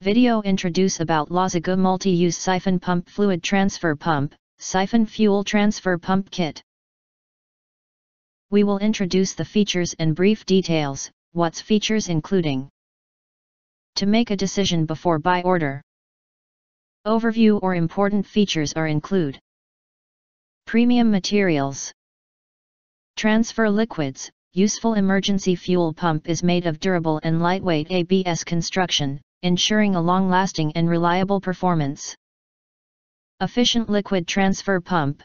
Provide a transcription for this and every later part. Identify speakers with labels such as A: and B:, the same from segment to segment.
A: Video introduce about LOZAGU multi-use siphon pump fluid transfer pump, siphon fuel transfer pump kit. We will introduce the features and brief details, what's features including. To make a decision before buy order. Overview or important features are include. Premium materials. Transfer liquids. Useful emergency fuel pump is made of durable and lightweight ABS construction, ensuring a long-lasting and reliable performance. Efficient liquid transfer pump.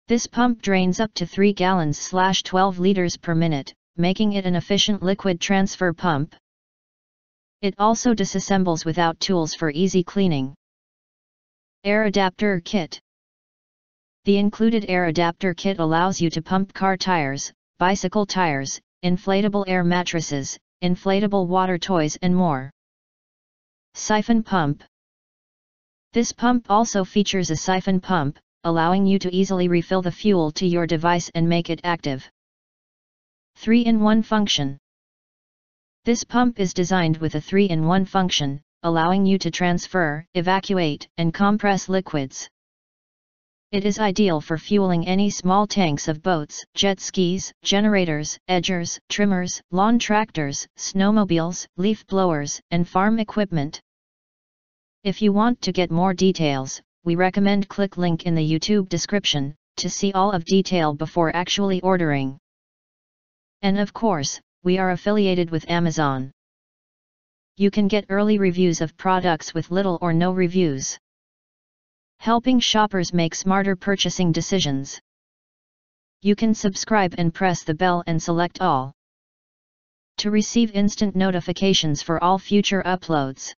A: This pump drains up to 3 gallons/12 liters per minute, making it an efficient liquid transfer pump. It also disassembles without tools for easy cleaning. Air adapter kit. The included air adapter kit allows you to pump car tires, bicycle tires, inflatable air mattresses, inflatable water toys and more. Siphon pump. This pump also features a siphon pump, allowing you to easily refill the fuel to your device and make it active. 3-in-1 function. This pump is designed with a 3-in-1 function, allowing you to transfer, evacuate, and compress liquids. It is ideal for fueling any small tanks of boats, jet skis, generators, edgers, trimmers, lawn tractors, snowmobiles, leaf blowers, and farm equipment. If you want to get more details, we recommend click link in the YouTube description, to see all of detail before actually ordering. And of course, we are affiliated with Amazon. You can get early reviews of products with little or no reviews, helping shoppers make smarter purchasing decisions. You can subscribe and press the bell and select all to receive instant notifications for all future uploads.